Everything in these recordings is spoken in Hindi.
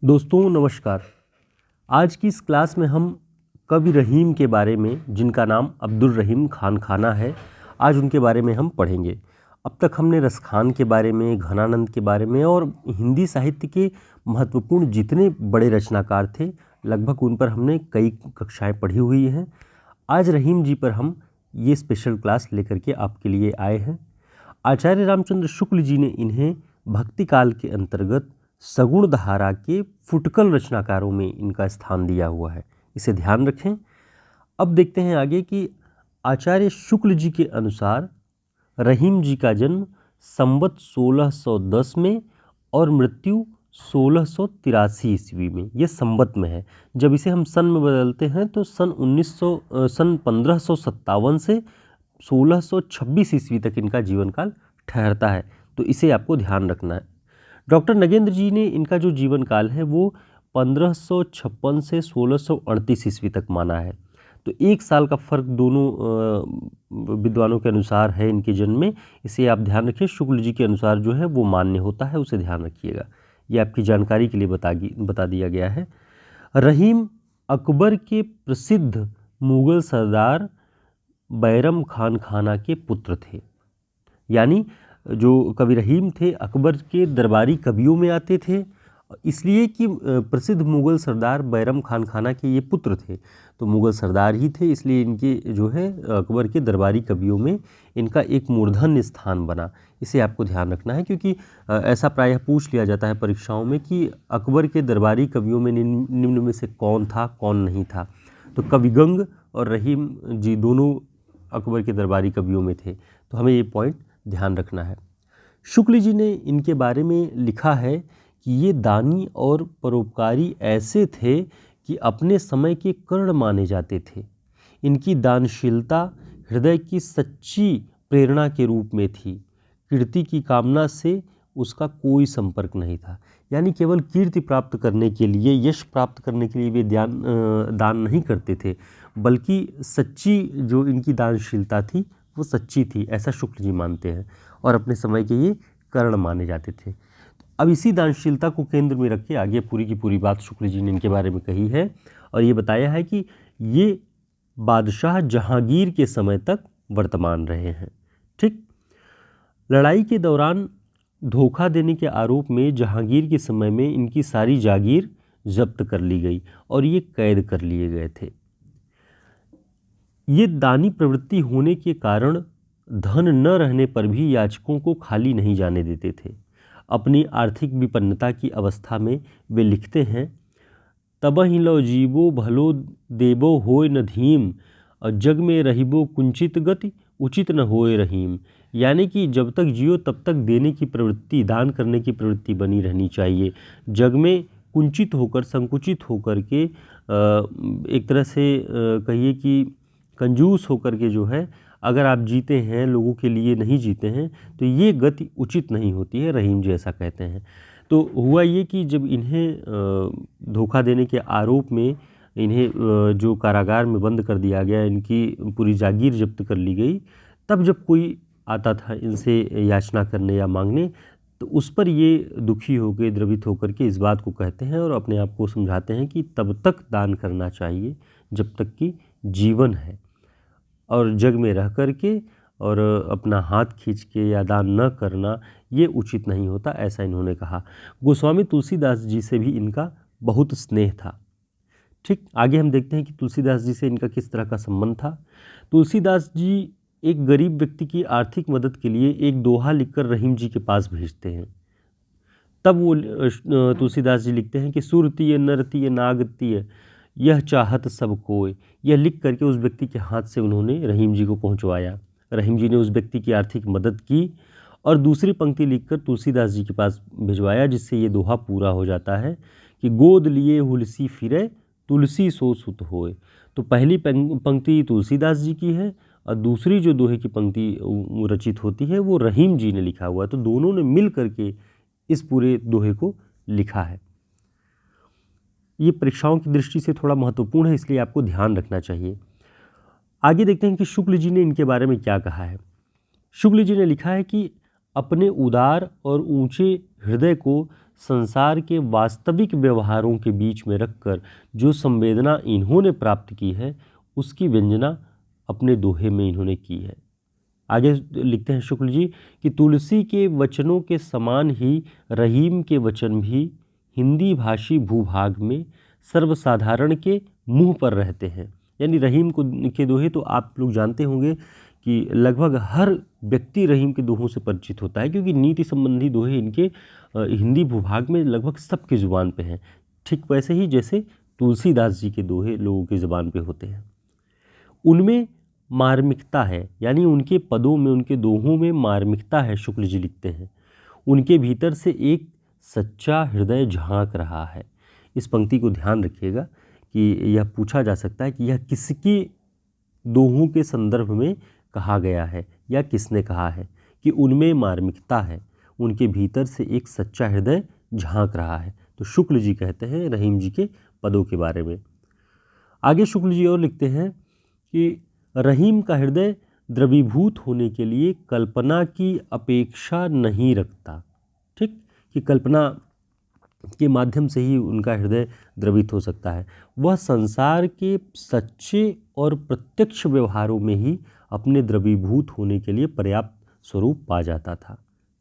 दोस्तों नमस्कार। आज की इस क्लास में हम कवि रहीम के बारे में, जिनका नाम अब्दुल रहीम खान खाना है, आज उनके बारे में हम पढ़ेंगे। अब तक हमने रसखान के बारे में, घनानंद के बारे में और हिंदी साहित्य के महत्वपूर्ण जितने बड़े रचनाकार थे, लगभग उन पर हमने कई कक्षाएं पढ़ी हुई हैं। आज रहीम जी पर हम ये स्पेशल क्लास लेकर के आपके लिए आए हैं। आचार्य रामचंद्र शुक्ल जी ने इन्हें भक्ति काल के अंतर्गत सगुण धारा के फुटकल रचनाकारों में इनका स्थान दिया हुआ है, इसे ध्यान रखें। अब देखते हैं आगे कि आचार्य शुक्ल जी के अनुसार रहीम जी का जन्म संवत 1610 में और मृत्यु 1683 ईस्वी में, ये संवत में है। जब इसे हम सन में बदलते हैं तो सन 1557 से 1626 ईस्वी तक इनका जीवन काल ठहरता है, तो इसे आपको ध्यान रखना है। डॉक्टर नगेंद्र जी ने इनका जो जीवन काल है वो 1556 से 1638 ईस्वी तक माना है, तो 1 साल का फर्क दोनों विद्वानों के अनुसार है इनके जन्म में। इसे आप ध्यान रखिए। शुक्ल जी के अनुसार जो है वो मान्य होता है, उसे ध्यान रखिएगा, ये आपकी जानकारी के लिए बता दिया गया है। रहीम अकबर के प्रसिद्ध मुगल सरदार बैरम खान खाना के पुत्र थे। यानी जो कवि रहीम थे अकबर के दरबारी कवियों में आते थे, इसलिए कि प्रसिद्ध मुगल सरदार बैरम खान खाना के ये पुत्र थे, तो मुगल सरदार ही थे, इसलिए इनके जो है अकबर के दरबारी कवियों में इनका एक मूर्धन्य स्थान बना। इसे आपको ध्यान रखना है, क्योंकि ऐसा प्रायः पूछ लिया जाता है परीक्षाओं में कि अकबर के दरबारी कवियों में निम्न में से कौन था, कौन नहीं था। तो कविगंग और रहीम जी दोनों अकबर के दरबारी कवियों में थे, तो हमें ये पॉइंट ध्यान रखना है। शुक्ल जी ने इनके बारे में लिखा है कि ये दानी और परोपकारी ऐसे थे कि अपने समय के कर्ण माने जाते थे। इनकी दानशीलता हृदय की सच्ची प्रेरणा के रूप में थी। कीर्ति की कामना से उसका कोई संपर्क नहीं था। यानी केवल कीर्ति प्राप्त करने के लिए, यश प्राप्त करने के लिए वे दान नहीं करते थे, बल्कि सच्ची जो इनकी दानशीलता थी वो सच्ची थी, ऐसा शुक्ल जी मानते हैं, और अपने समय के ये कर्ण माने जाते थे। अब इसी दानशीलता को केंद्र में रख के आगे पूरी की पूरी बात शुक्ल जी ने इनके बारे में कही है, और ये बताया है कि ये बादशाह जहांगीर के समय तक वर्तमान रहे हैं। ठीक, लड़ाई के दौरान धोखा देने के आरोप में जहांगीर के समय में इनकी सारी जागीर जब्त कर ली गई और ये कैद कर लिए गए थे। ये दानी प्रवृत्ति होने के कारण धन न रहने पर भी याचकों को खाली नहीं जाने देते थे। अपनी आर्थिक विपन्नता की अवस्था में वे लिखते हैं, तबहि लो जीवो भलो देबो होय न धीम, और जग में रहिबो कुंचित गति उचित न होय रहीम। यानी कि जब तक जियो तब तक देने की प्रवृत्ति, दान करने की प्रवृत्ति बनी रहनी चाहिए। जग में कुंचित होकर, संकुचित होकर के, एक तरह से कहिए कि कंजूस होकर के जो है अगर आप जीते हैं, लोगों के लिए नहीं जीते हैं, तो ये गति उचित नहीं होती है, रहीम जी ऐसा कहते हैं। तो हुआ ये कि जब इन्हें धोखा देने के आरोप में इन्हें जो कारागार में बंद कर दिया गया, इनकी पूरी जागीर जब्त कर ली गई, तब जब कोई आता था इनसे याचना करने या मांगने, तो उस पर ये दुखी होकर, द्रवित होकर के इस बात को कहते हैं और अपने आप को समझाते हैं कि तब तक दान करना चाहिए जब तक कि जीवन है, और जग में रह कर के और अपना हाथ खींच के या दान न करना ये उचित नहीं होता, ऐसा इन्होंने कहा। गोस्वामी तुलसीदास जी से भी इनका बहुत स्नेह था। ठीक, आगे हम देखते हैं कि तुलसीदास जी से इनका किस तरह का संबंध था। तुलसीदास जी एक गरीब व्यक्ति की आर्थिक मदद के लिए एक दोहा लिखकर रहीम जी के पास भेजते हैं। तब वो तुलसीदास जी लिखते हैं कि सुरतीय नरतीय नागतीय यह चाहत सब कोय, यह लिख करके उस व्यक्ति के हाथ से उन्होंने रहीम जी को पहुंचवाया। रहीम जी ने उस व्यक्ति की आर्थिक मदद की और दूसरी पंक्ति लिखकर तुलसीदास जी के पास भिजवाया, जिससे ये दोहा पूरा हो जाता है कि गोद लिए हुलसी फिरे तुलसी सो सुत होए। तो पहली पंक्ति तुलसीदास जी की है और दूसरी जो दोहे की पंक्ति रचित होती है वो रहीम जी ने लिखा हुआ है। तो दोनों ने मिल करके इस पूरे दोहे को लिखा है। ये परीक्षाओं की दृष्टि से थोड़ा महत्वपूर्ण है, इसलिए आपको ध्यान रखना चाहिए। आगे देखते हैं कि शुक्ल जी ने इनके बारे में क्या कहा है। शुक्ल जी ने लिखा है कि अपने उदार और ऊंचे हृदय को संसार के वास्तविक व्यवहारों के बीच में रखकर जो संवेदना इन्होंने प्राप्त की है उसकी व्यंजना अपने दोहे में इन्होंने की है। आगे लिखते हैं शुक्ल जी कि तुलसी के वचनों के समान ही रहीम के वचन भी हिंदी भाषी भूभाग में सर्वसाधारण के मुंह पर रहते हैं। यानी रहीम के दोहे तो आप लोग जानते होंगे कि लगभग हर व्यक्ति रहीम के दोहों से परिचित होता है, क्योंकि नीति संबंधी दोहे इनके हिंदी भूभाग में लगभग सबकी ज़ुबान पे हैं। ठीक वैसे ही जैसे तुलसीदास जी के दोहे लोगों की ज़ुबान पे होते हैं। उनमें मार्मिकता है, यानी उनके पदों में, उनके दोहों में मार्मिकता है। शुक्ल जी लिखते हैं उनके भीतर से एक सच्चा हृदय झांक रहा है। इस पंक्ति को ध्यान रखिएगा कि यह पूछा जा सकता है कि यह किसकी दोहों के संदर्भ में कहा गया है या किसने कहा है कि उनमें मार्मिकता है, उनके भीतर से एक सच्चा हृदय झांक रहा है। तो शुक्ल जी कहते हैं रहीम जी के पदों के बारे में। आगे शुक्ल जी और लिखते हैं कि रहीम का हृदय द्रवीभूत होने के लिए कल्पना की अपेक्षा नहीं रखता। ठीक, कि कल्पना के माध्यम से ही उनका हृदय द्रवित हो सकता है। वह संसार के सच्चे और प्रत्यक्ष व्यवहारों में ही अपने द्रवीभूत होने के लिए पर्याप्त स्वरूप पा जाता था।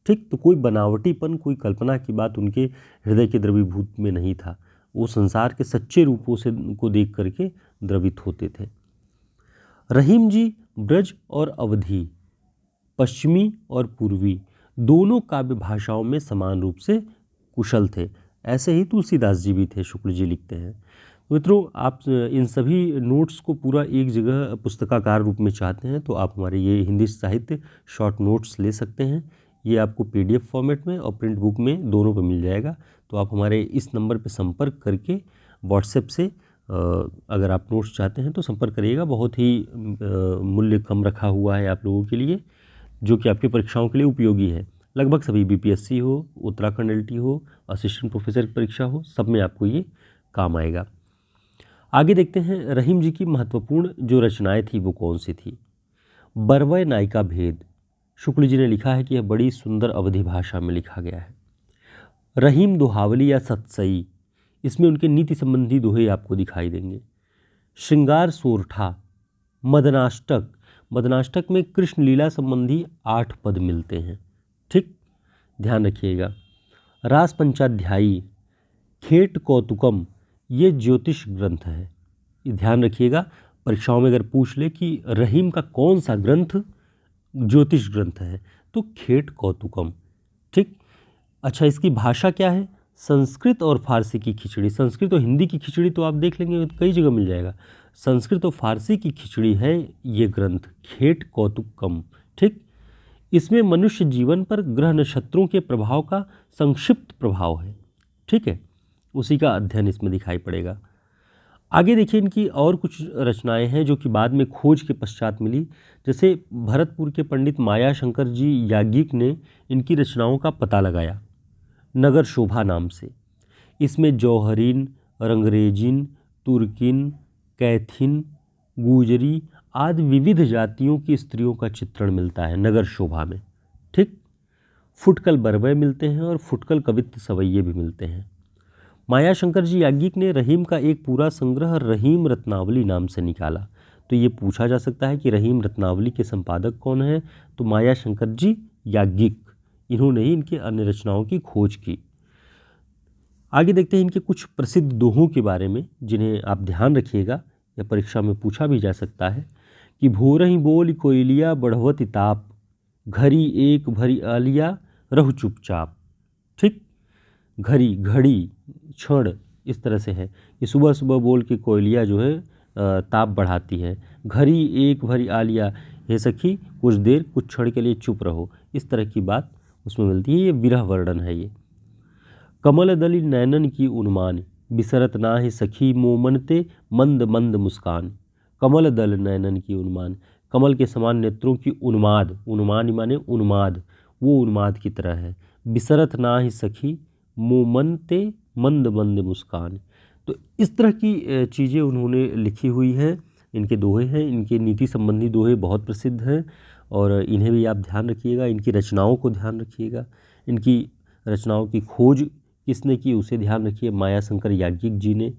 ठीक, तो कोई बनावटीपन, कोई कल्पना की बात उनके हृदय के द्रवीभूत में नहीं था। वो संसार के सच्चे रूपों से को देख करके द्रवित होते थे। रहीम जी ब्रज और अवधी, पश्चिमी और पूर्वी दोनों काव्य भाषाओं में समान रूप से कुशल थे। ऐसे ही तुलसीदास जी भी थे, शुक्ल जी लिखते हैं। मित्रों, आप इन सभी नोट्स को पूरा एक जगह पुस्तकाकार रूप में चाहते हैं तो आप हमारे ये हिंदी साहित्य शॉर्ट नोट्स ले सकते हैं। ये आपको PDF फॉर्मेट में और प्रिंट बुक में दोनों पे मिल जाएगा। तो आप हमारे इस नंबर पे संपर्क करके व्हाट्सएप से अगर आप नोट्स चाहते हैं तो संपर्क करिएगा। बहुत ही मूल्य कम रखा हुआ है आप लोगों के लिए, जो कि आपकी परीक्षाओं के लिए उपयोगी है। लगभग सभी BPSC हो, उत्तराखंड LT हो, असिस्टेंट प्रोफेसर की परीक्षा हो, सब में आपको ये काम आएगा। आगे देखते हैं रहीम जी की महत्वपूर्ण जो रचनाएं थी वो कौन सी थी। बरवय नायिका भेद, शुक्ल जी ने लिखा है कि यह बड़ी सुंदर अवधी भाषा में लिखा गया है। रहीम दोहावली या सतसई, इसमें उनके नीति संबंधी दोहे आपको दिखाई देंगे। श्रृंगार सोरठा, मदनाष्टक, मदनाष्टक में कृष्ण लीला संबंधी 8 पद मिलते हैं। ठीक, ध्यान रखिएगा। रास पंचाध्यायी, खेट कौतुकम, ये ज्योतिष ग्रंथ है। ये ध्यान रखिएगा, परीक्षाओं में अगर पूछ ले कि रहीम का कौन सा ग्रंथ ज्योतिष ग्रंथ है तो खेट कौतुकम। ठीक, अच्छा, इसकी भाषा क्या है? संस्कृत और फारसी की खिचड़ी। संस्कृत और हिंदी की खिचड़ी तो आप देख लेंगे तो कई जगह मिल जाएगा। संस्कृत और फारसी की खिचड़ी है ये ग्रंथ खेट कौतुकम। ठीक, इसमें मनुष्य जीवन पर ग्रह नक्षत्रों के प्रभाव का संक्षिप्त प्रभाव है। ठीक है, उसी का अध्ययन इसमें दिखाई पड़ेगा। आगे देखिए, इनकी और कुछ रचनाएं हैं जो कि बाद में खोज के पश्चात मिली। जैसे भरतपुर के पंडित माया शंकर जी याज्ञिक ने इनकी रचनाओं का पता लगाया नगर शोभा नाम से। इसमें जौहरीन, रंगरेजिन, तुर्किन, कैथिन, गुजरी आदि विविध जातियों की स्त्रियों का चित्रण मिलता है नगर शोभा में। ठीक, फुटकल बरवय मिलते हैं और फुटकल कवित्त सवैये भी मिलते हैं। माया शंकर जी याज्ञिक ने रहीम का एक पूरा संग्रह रहीम रत्नावली नाम से निकाला। तो ये पूछा जा सकता है कि रहीम रत्नावली के संपादक कौन है, तो माया शंकर जी याज्ञिक, इन्होंने ही इनके अन्य रचनाओं की खोज की। आगे देखते हैं इनके कुछ प्रसिद्ध दोहों के बारे में जिन्हें आप ध्यान रखिएगा, या परीक्षा में पूछा भी जा सकता है कि भोरहि बोल कोयलिया बढ़वति ताप, घड़ी एक भरी आलिया रहु चुपचाप। ठीक, घड़ी, घड़ी, क्षण, इस तरह से है कि सुबह सुबह बोल के कोयलिया जो है ताप बढ़ाती है। घड़ी एक भरी आलिया, हे सखी कुछ देर कुछ क्षण के लिए चुप रहो, इस तरह की बात उसमें मिलती है। ये विरह वर्णन है। ये कमल दली नैनन की उन्मान, बिसरत नाहि सखी मोमनते मंद मंद मुस्कान। कमल दल नैनन की उन्मान, कमल के समान नेत्रों की उन्माद, उन्मान माने उन्माद, वो उन्माद की तरह है। बिसरत नाहि सखी मोमनते मंद मंद मुस्कान। तो इस तरह की चीज़ें उन्होंने लिखी हुई हैं। इनके दोहे हैं, इनके नीति संबंधी दोहे बहुत प्रसिद्ध हैं और इन्हें भी आप ध्यान रखिएगा। इनकी रचनाओं को ध्यान रखिएगा। इनकी रचनाओं की खोज किसने की उसे ध्यान रखिए, माया शंकर याज्ञिक जी ने।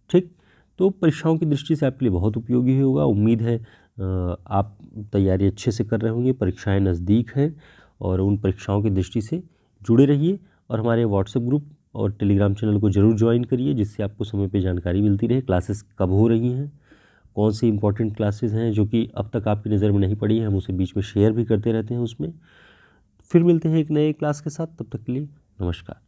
ठीक, तो परीक्षाओं की दृष्टि से आपके लिए बहुत उपयोगी होगा। उम्मीद है आप तैयारी अच्छे से कर रहे होंगे। परीक्षाएं नज़दीक हैं और उन परीक्षाओं की दृष्टि से जुड़े रहिए और हमारे व्हाट्सएप ग्रुप और टेलीग्राम चैनल को ज़रूर ज्वाइन करिए, जिससे आपको समय पे जानकारी मिलती रहे। क्लासेस कब हो रही हैं, कौन सी इंपॉर्टेंट क्लासेस हैं जो कि अब तक आपकी नज़र में नहीं पड़ी हैं, हम उसे बीच में शेयर भी करते रहते हैं उसमें। फिर मिलते हैं एक नए क्लास के साथ, तब तक के लिए नमस्कार।